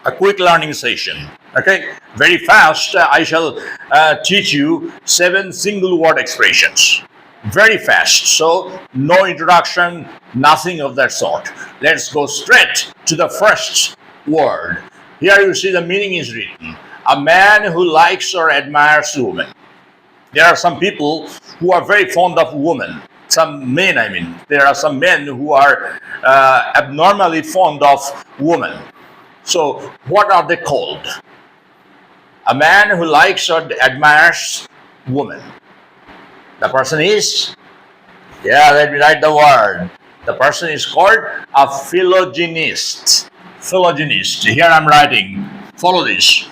a quick learning session. Okay, very fast. I shall teach you 7 single word expressions. Very fast. So, no introduction, nothing of that sort. Let's go straight to the first word. Here you see the meaning is written: a man who likes or admires women. There are some people who are very fond of women. Some men, I mean, there are some men who are abnormally fond of women. So, what are they called? A man who likes or admires women. The person is, yeah, let me write the word. The person is called a philogynist. Philogynist. Here I'm writing. Follow this.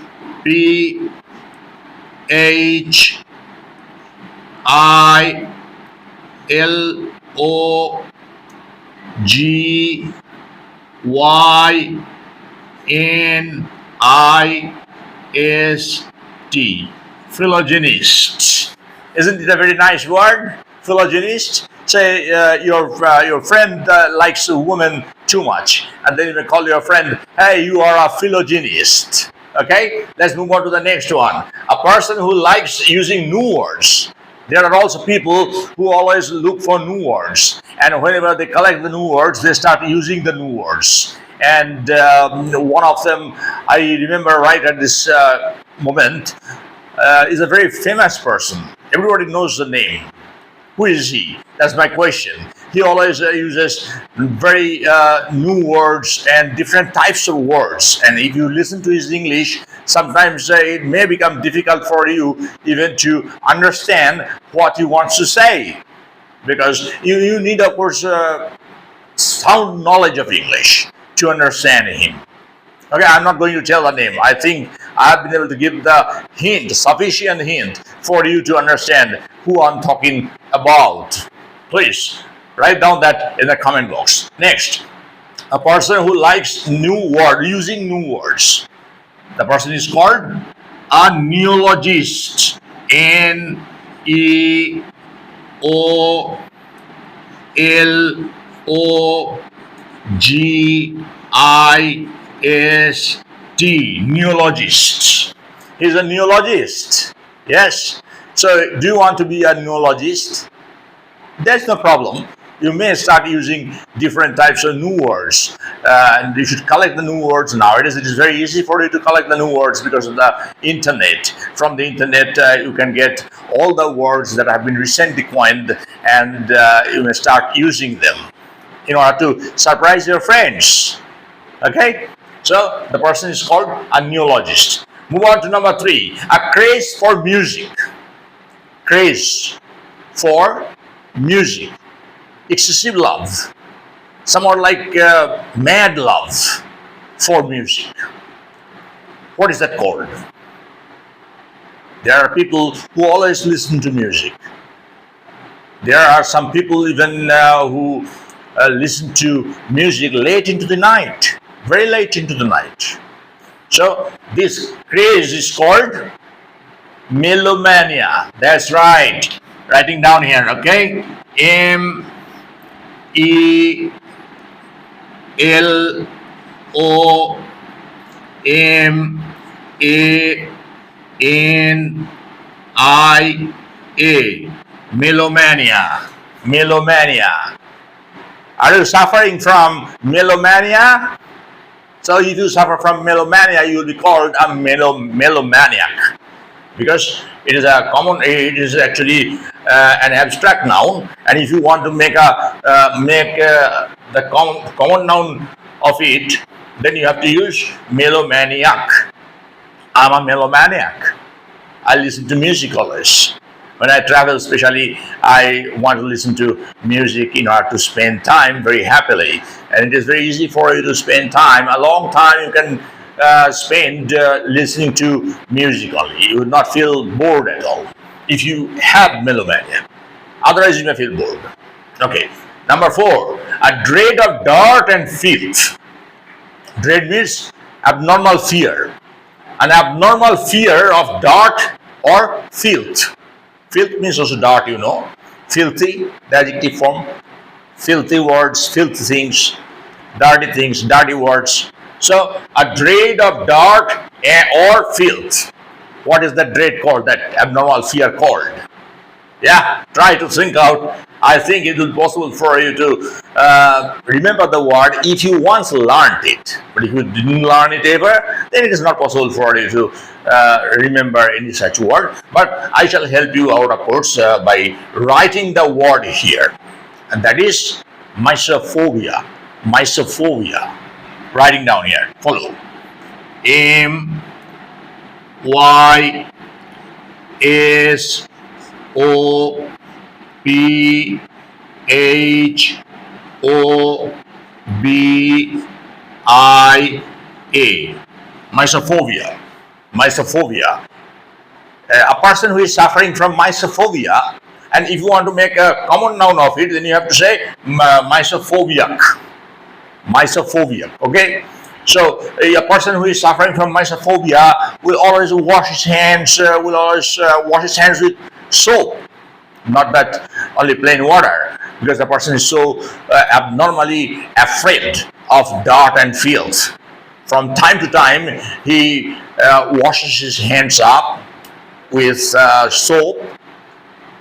Philogynist. Philogynist. Isn't it a very nice word? Philogynist. Say your friend likes a woman too much, and then you may call your friend, "Hey, you are a philogynist." Okay, let's move on to the next one. A person who likes using new words. There are also people who always look for new words, and whenever they collect the new words, they start using the new words. And one of them, I remember right at this moment, is a very famous person. Everybody knows the name. Who is he? That's my question. He always uses very new words and different types of words. And if you listen to his English, sometimes it may become difficult for you even to understand what he wants to say. Because you need, of course, sound knowledge of English to understand him. Okay, I'm not going to tell the name. I think I've been able to give the hint, sufficient hint for you to understand who I'm talking about. Please write down that in the comment box. Next, a person who likes using new words. The person is called a neologist. Neologist. Neologist. He's a neologist. Yes. So, do you want to be a neologist? That's no problem. You may start using different types of new words, and you should collect the new words. Nowadays, it is very easy for you to collect the new words because of the internet. From the internet, you can get all the words that have been recently coined, and you may start using them in order to surprise your friends. Okay? So, the person is called a neologist. Move on to number 3. A craze for music. Craze for music. Excessive love. Somewhat like mad love for music. What is that called? There are people who always listen to music. There are some people even who listen to music late into the night. Very late into the night. So this craze is called melomania. That's right. Writing down here, okay? Melomania. Melomania. Melomania. Are you suffering from melomania? So if you suffer from melomania, you will be called a melomaniac, because it is actually an abstract noun, and if you want to make the common noun of it, then you have to use melomaniac. I'm a melomaniac. I listen to music always. When I travel, especially, I want to listen to music in order to spend time very happily. And it is very easy for you to spend time. A long time you can spend listening to music only. You would not feel bored at all if you have melomania. Otherwise, you may feel bored. Okay. Number 4, a dread of dirt and filth. Dread means abnormal fear. An abnormal fear of dirt or filth. Filth means also dirt, you know. Filthy, the adjective form. Filthy words, filthy things, dirty words. So a dread of dirt or filth. What is that dread called? That abnormal fear called? Yeah, try to think out. I think it will be possible for you to remember the word if you once learned it. But if you didn't learn it ever, then it is not possible for you to remember any such word. But I shall help you out, of course, by writing the word here. And that is mysophobia. Mysophobia. Writing down here. Follow. MySophobia. Mysophobia. Mysophobia. A person who is suffering from mysophobia, and if you want to make a common noun of it, then you have to say mysophobiac. Mysophobia. Okay? So a person who is suffering from mysophobia will always wash his hands, with soap, not that only plain water, because the person is so abnormally afraid of dirt and filth. From time to time, he washes his hands up with soap,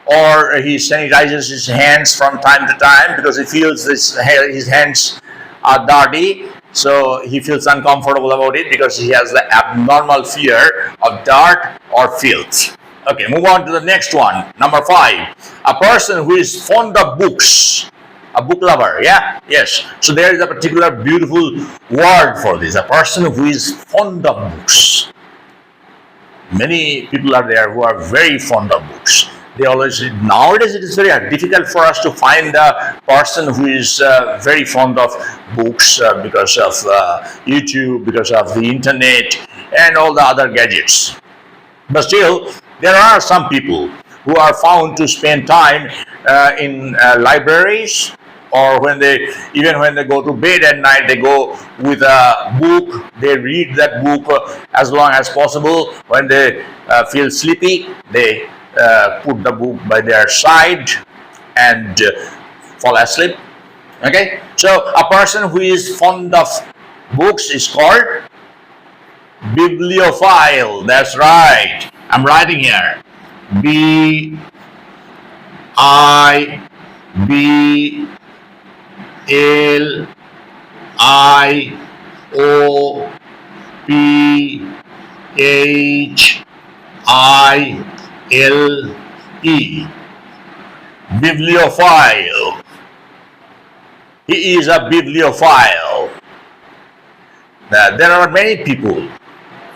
or he sanitizes his hands from time to time because he feels his hands are dirty, so he feels uncomfortable about it because he has the abnormal fear of dirt or filth. Okay, move on to the next one. Number 5. A person who is fond of books. A book lover, yeah? Yes. So there is a particular beautiful word for this. A person who is fond of books. Many people are there who are very fond of books. They always, nowadays it is very difficult for us to find a person who is very fond of books because of YouTube, because of the internet and all the other gadgets. But still, there are some people who are found to spend time in libraries, or when they go to bed at night, they go with a book. They read that book as long as possible. When they feel sleepy, they put the book by their side and fall asleep. Okay, so a person who is fond of books is called bibliophile. That's right. I'm writing here. Bibliophiile. Bibliophile. He is a bibliophile. There are many people.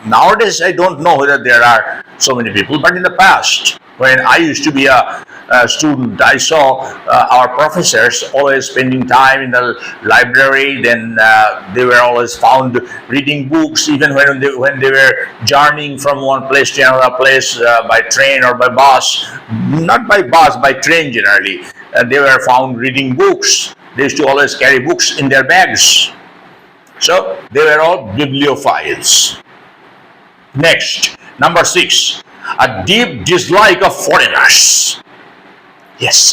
Nowadays, I don't know whether there are so many people, but in the past, when I used to be a student, I saw our professors always spending time in the library. Then they were always found reading books, even when they were journeying from one place to another place by train or by bus. Not by bus, by train generally. They were found reading books. They used to always carry books in their bags. So they were all bibliophiles. Next, number 6, a deep dislike of foreigners. Yes,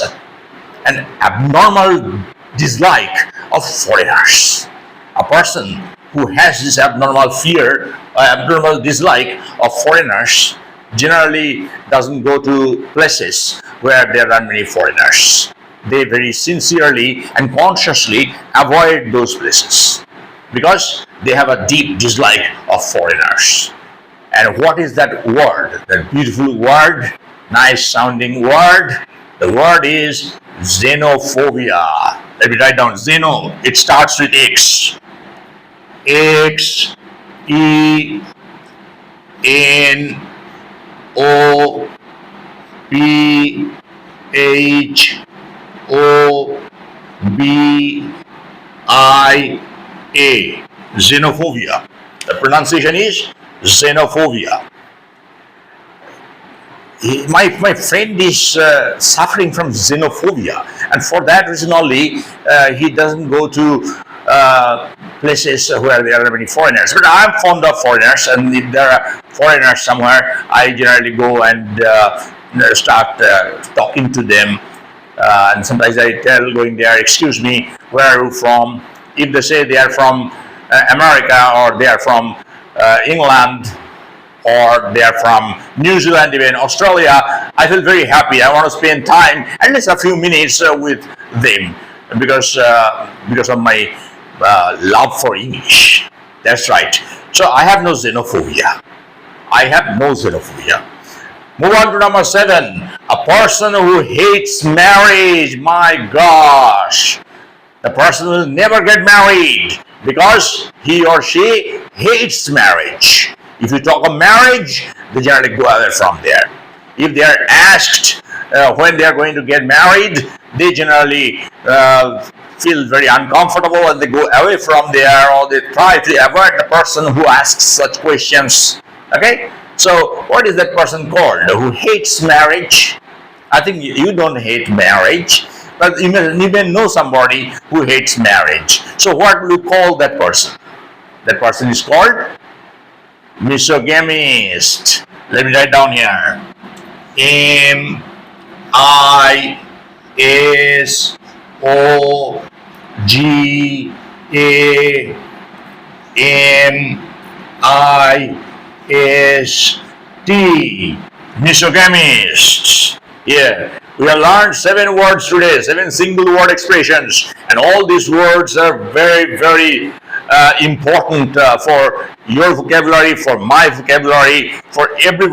an abnormal dislike of foreigners. A person who has this abnormal fear, abnormal dislike of foreigners, generally doesn't go to places where there are many foreigners. They very sincerely and consciously avoid those places because they have a deep dislike of foreigners. And what is that word? That beautiful word, nice sounding word. The word is xenophobia. Let me write down xeno. It starts with X. X E N O P H O B I A. Xenophobia. The pronunciation is xenophobia. My friend is suffering from xenophobia, and for that reason only he doesn't go to places where there are many foreigners. But I'm fond of foreigners, and if there are foreigners somewhere, I generally go and start talking to them. And sometimes I tell going there, "Excuse me, where are you from?" If they say they are from America, or they are from England, or they are from New Zealand, even Australia, I feel very happy. I want to spend time, at least a few minutes, with them because of my love for English. That's right. So I have no xenophobia. I have no xenophobia. Move on to number 7. A person who hates marriage. My gosh. The person will never get married because he or she hates marriage. If you talk of marriage, they generally go away from there. If they are asked when they are going to get married, they generally feel very uncomfortable and they go away from there, or they try to avoid the person who asks such questions. Okay? So, what is that person called who hates marriage? I think you don't hate marriage, but you may know somebody who hates marriage. So, what will you call that person? That person is called misogynist. Let me write down here. MISOGYNIST. Misogynist. Yeah. We have learned 7 words today, 7 single word expressions, and all these words are very, very important for your vocabulary, for my vocabulary, for every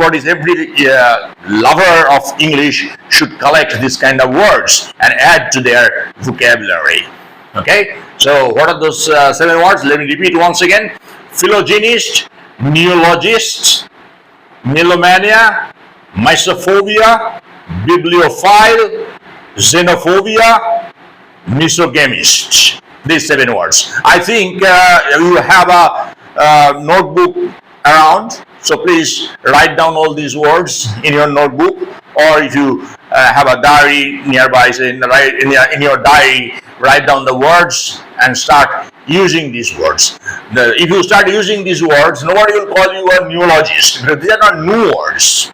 lover of English should collect this kind of words and add to their vocabulary. Okay, so what are those 7 words? Let me repeat once again. Philogynist, neologist, melomania, misophobia, bibliophile, xenophobia, misogynist. These 7 words. I think you have a notebook around, so please write down all these words in your notebook, or if you have a diary nearby, say in your diary, write down the words and start using these words. If you start using these words, nobody will call you a neologist, because they are not new words,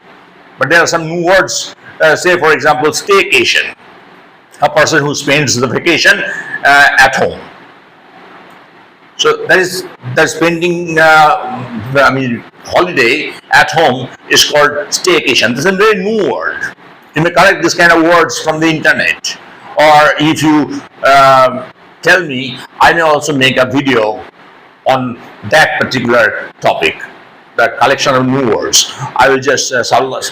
but there are some new words. Say for example, staycation. A person who spends the vacation at home. So that spending holiday at home is called staycation. This is a very new word. You may collect this kind of words from the internet, or if you tell me, I may also make a video on that particular topic, the collection of new words. I will just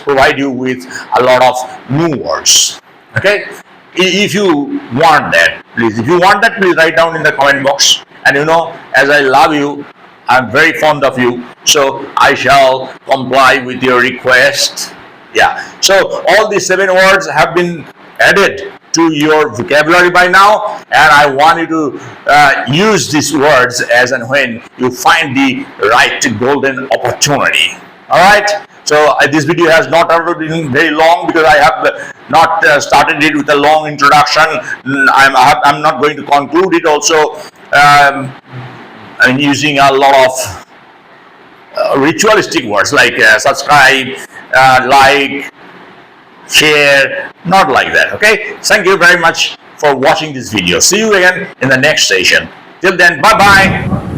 provide you with a lot of new words. Okay. If you want that, please. If you want that, please write down in the comment box. And as I love you, I'm very fond of you, so I shall comply with your request. Yeah. So all these 7 words have been added to your vocabulary by now, and I want you to use these words as and when you find the right golden opportunity. All right. So this video has not been very long because I have not started it with a long introduction. I'm not going to conclude it also. I'm using a lot of ritualistic words like subscribe, like, share, not like that. Okay. Thank you very much for watching this video. See you again in the next session. Till then, bye bye.